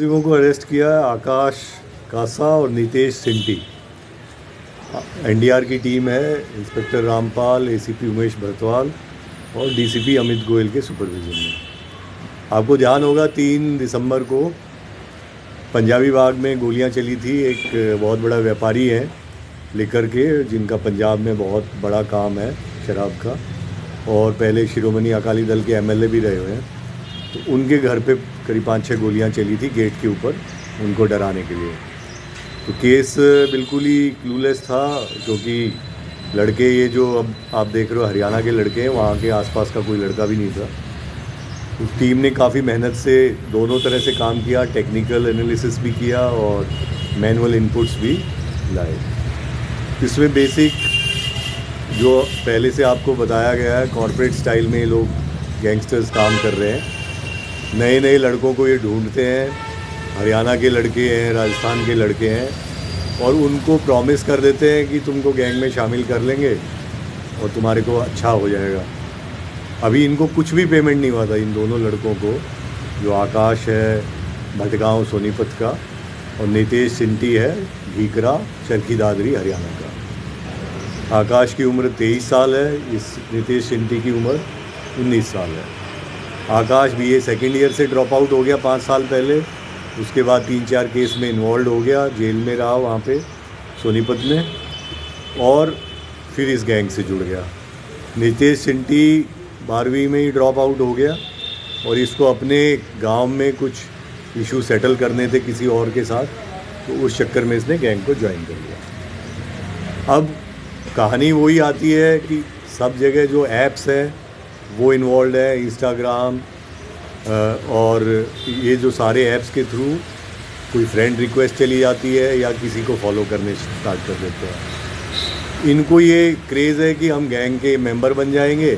मुलजिमों को अरेस्ट किया है आकाश कासा और नितेश सिंटी। एनडीआर की टीम है, इंस्पेक्टर रामपाल, एसीपी उमेश भरतवाल और डीसीपी अमित गोयल के सुपरविजन में। आपको ध्यान होगा 3 दिसंबर को पंजाबी बाग में गोलियां चली थी। एक बहुत बड़ा व्यापारी है लेकर के, जिनका पंजाब में बहुत बड़ा काम है शराब का, और पहले शिरोमणि अकाली दल के एमएलए भी रहे हुए हैं। तो उनके घर पे करीब 5-6 गोलियां चली थी गेट के ऊपर, उनको डराने के लिए। तो केस बिल्कुल ही क्लूलेस था, क्योंकि लड़के ये जो अब आप देख रहे हो हरियाणा के लड़के हैं, वहाँ के आसपास का कोई लड़का भी नहीं था। तो टीम ने काफ़ी मेहनत से दोनों तरह से काम किया, टेक्निकल एनालिसिस भी किया और मैनुअल इनपुट्स भी लाए। इसमें बेसिक जो पहले से आपको बताया गया है, कॉर्पोरेट स्टाइल में ये लोग गैंगस्टर्स काम कर रहे हैं। नए नए लड़कों को ये ढूंढते हैं, हरियाणा के लड़के हैं, राजस्थान के लड़के हैं, और उनको प्रॉमिस कर देते हैं कि तुमको गैंग में शामिल कर लेंगे और तुम्हारे को अच्छा हो जाएगा। अभी इनको कुछ भी पेमेंट नहीं हुआ था इन दोनों लड़कों को, जो आकाश है भटगांव सोनीपत का और नितेश सिंटी है भीकरा चरखी दादरी हरियाणा का। आकाश की उम्र 23 साल है, इस नितेश सिंटी की उम्र 19 साल है। आकाश बीए सेकेंड ईयर से ड्रॉप आउट हो गया 5 साल पहले, उसके बाद 3-4 केस में इन्वॉल्व हो गया, जेल में रहा वहाँ पे सोनीपत में, और फिर इस गैंग से जुड़ गया। नितेश सिंटी 12वीं में ही ड्रॉप आउट हो गया और इसको अपने गांव में कुछ इशू सेटल करने थे किसी और के साथ, तो उस चक्कर में इसने गैंग को ज्वाइन कर लिया। अब कहानी वही आती है कि सब जगह जो ऐप्स हैं वो इन्वॉल्व है, इंस्टाग्राम और ये जो सारे ऐप्स के थ्रू कोई फ्रेंड रिक्वेस्ट चली जाती है या किसी को फॉलो करने स्टार्ट कर देते हैं। इनको ये क्रेज़ है कि हम गैंग के मेंबर बन जाएंगे।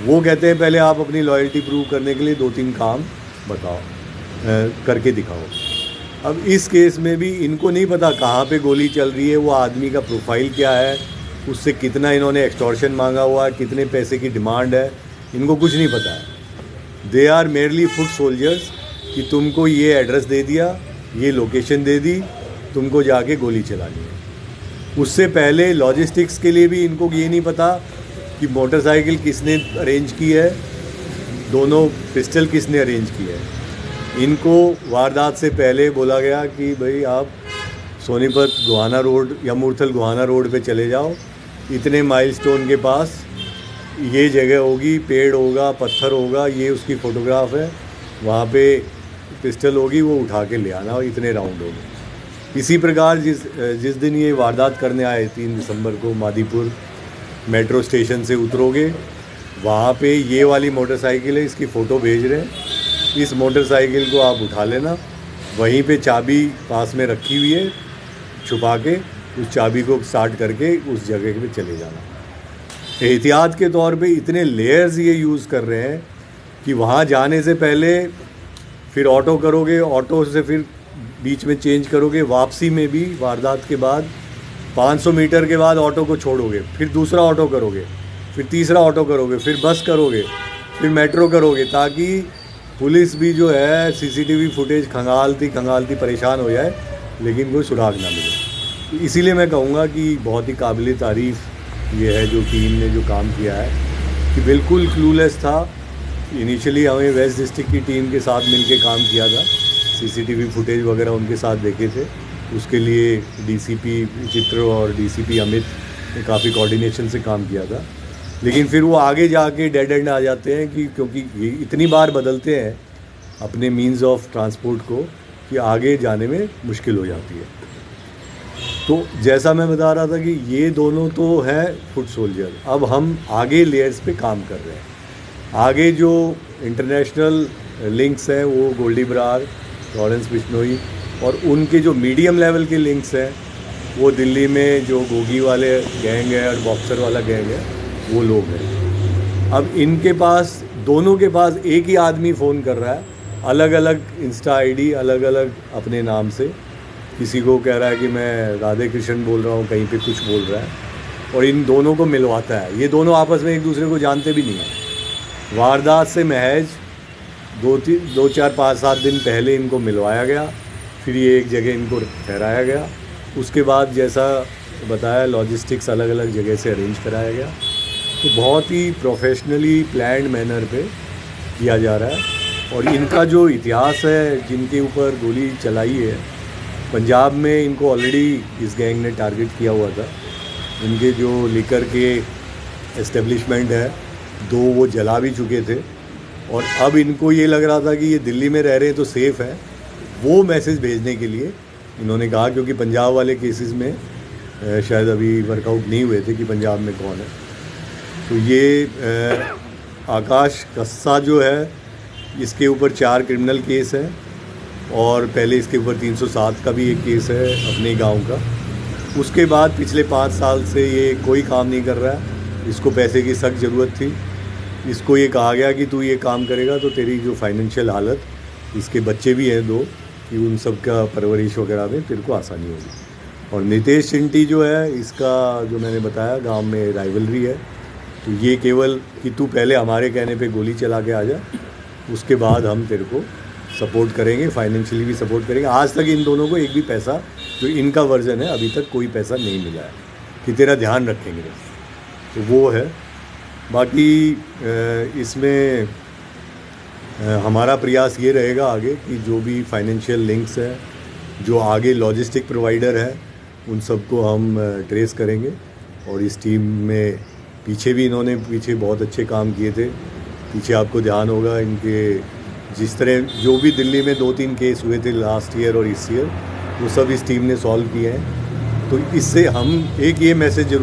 वो कहते हैं पहले आप अपनी लॉयल्टी प्रूव करने के लिए 2-3 काम बताओ, करके दिखाओ। अब इस केस में भी इनको नहीं पता कहाँ पे गोली चल रही है, वो आदमी का प्रोफाइल क्या है, उससे कितना इन्होंने एक्सटॉर्शन मांगा हुआ है, कितने पैसे की डिमांड है, इनको कुछ नहीं पता है। They are merely foot soldiers कि तुमको ये एड्रेस दे दिया, ये लोकेशन दे दी, तुमको जाके गोली चलानी है। उससे पहले लॉजिस्टिक्स के लिए भी इनको ये नहीं पता कि मोटरसाइकिल किसने अरेंज की है, दोनों पिस्टल किसने अरेंज की है। इनको वारदात से पहले बोला गया कि भाई आप सोनीपत गोहाना रोड या मूर्थल गोहाना रोड पे चले जाओ, इतने माइलस्टोन के पास ये जगह होगी, पेड़ होगा, पत्थर होगा, ये उसकी फ़ोटोग्राफ है, वहाँ पे पिस्टल होगी, वो उठा के ले आना और इतने राउंड होंगे। इसी प्रकार जिस दिन ये वारदात करने आए 3 दिसंबर को मादीपुर मेट्रो स्टेशन से उतरोगे, वहाँ पे ये वाली मोटरसाइकिल है, इसकी फ़ोटो भेज रहे हैं। इस मोटरसाइकिल को आप उठा लेना, वहीं पे चाबी पास में रखी हुई है, छुपा के उस चाबी को स्टार्ट करके उस जगह पे चले जाना। एहतियात के तौर पे इतने लेयर्स ये यूज़ कर रहे हैं कि वहाँ जाने से पहले फिर ऑटो करोगे, ऑटो से फिर बीच में चेंज करोगे, वापसी में भी वारदात के बाद 500 मीटर के बाद ऑटो को छोड़ोगे, फिर दूसरा ऑटो करोगे, फिर तीसरा ऑटो करोगे, फिर बस करोगे, फिर मेट्रो करोगे, ताकि पुलिस भी जो है सीसीटीवी फुटेज खंगालती परेशान हो जाए, लेकिन कोई सुराग ना मिले। इसीलिए मैं कहूँगा कि बहुत ही काबिल तारीफ़ ये है जो टीम ने जो काम किया है, कि बिल्कुल क्लूलेस था। इनिशियली हमें वेस्ट डिस्ट्रिक्ट की टीम के साथ मिलके काम किया था, सीसीटीवी फुटेज वगैरह उनके साथ देखे थे। उसके लिए डीसीपी चित्र और डीसीपी अमित ने काफ़ी कोऑर्डिनेशन से काम किया था, लेकिन फिर वो आगे जाके डेड एंड आ जाते हैं कि क्योंकि ये इतनी बार बदलते हैं अपने मीन्स ऑफ ट्रांसपोर्ट को कि आगे जाने में मुश्किल हो जाती है। तो जैसा मैं बता रहा था कि ये दोनों तो हैं फुट सोल्जर। अब हम आगे लेयर्स पे काम कर रहे हैं। आगे जो इंटरनेशनल लिंक्स हैं वो गोल्डी बरार, लॉरेंस बिश्नोई, और उनके जो मीडियम लेवल के लिंक्स हैं वो दिल्ली में जो गोगी वाले गैंग है और बॉक्सर वाला गैंग है, वो लोग हैं। अब इनके पास, दोनों के पास एक ही आदमी फ़ोन कर रहा है, अलग अलग इंस्टा आईडी, अलग अलग अपने नाम से। किसी को कह रहा है कि मैं राधे कृष्ण बोल रहा हूँ, कहीं पे कुछ बोल रहा है, और इन दोनों को मिलवाता है। ये दोनों आपस में एक दूसरे को जानते भी नहीं हैं। वारदात से महज 2-4-5-7 दिन पहले इनको मिलवाया गया। फिर ये एक जगह इनको ठहराया गया। उसके बाद जैसा बताया लॉजिस्टिक्स अलग अलग जगह से अरेंज कराया गया। तो बहुत ही प्रोफेशनली प्लान्ड मैनर पे किया जा रहा है। और इनका जो इतिहास है, जिनके ऊपर गोली चलाई है, पंजाब में इनको ऑलरेडी इस गैंग ने टारगेट किया हुआ था। इनके जो लिकर के एस्टेब्लिशमेंट है 2 वो जला भी चुके थे। और अब इनको ये लग रहा था कि ये दिल्ली में रह रहे हैं तो सेफ़ है, वो मैसेज भेजने के लिए इन्होंने कहा, क्योंकि पंजाब वाले केसेस में शायद अभी वर्कआउट नहीं हुए थे कि पंजाब में कौन है। तो ये आकाश कस्सा जो है, इसके ऊपर 4 क्रिमिनल केस हैं और पहले इसके ऊपर 307 का भी एक केस है अपने गांव का। उसके बाद पिछले 5 साल से ये कोई काम नहीं कर रहा है। इसको पैसे की सख्त ज़रूरत थी। इसको ये कहा गया कि तू ये काम करेगा तो तेरी जो फाइनेंशियल हालत, इसके बच्चे भी हैं 2, कि उन सब का परवरिश वगैरह में तेरे को आसानी होगी। और नितेश चिंटी जो है, इसका जो मैंने बताया गांव में राइवलरी है। तो ये केवल कि तू पहले हमारे कहने पे गोली चला के आ जा, उसके बाद हम तेरे को सपोर्ट करेंगे, फाइनेंशियली भी सपोर्ट करेंगे। आज तक इन दोनों को एक भी पैसा, जो इनका वर्जन है, अभी तक कोई पैसा नहीं मिला है कि तेरा ध्यान रखेंगे बस। तो वो है। बाकी इसमें हमारा प्रयास ये रहेगा आगे कि जो भी फाइनेंशियल लिंक्स है, जो आगे लॉजिस्टिक प्रोवाइडर है, उन सबको हम ट्रेस करेंगे। और इस टीम में पीछे भी इन्होंने बहुत अच्छे काम किए थे। पीछे आपको ध्यान होगा इनके जिस तरह जो भी दिल्ली में 2-3 केस हुए थे लास्ट ईयर और इस ईयर, वो सब इस टीम ने सॉल्व किए हैं। तो इससे हम एक ये मैसेज ज़रूर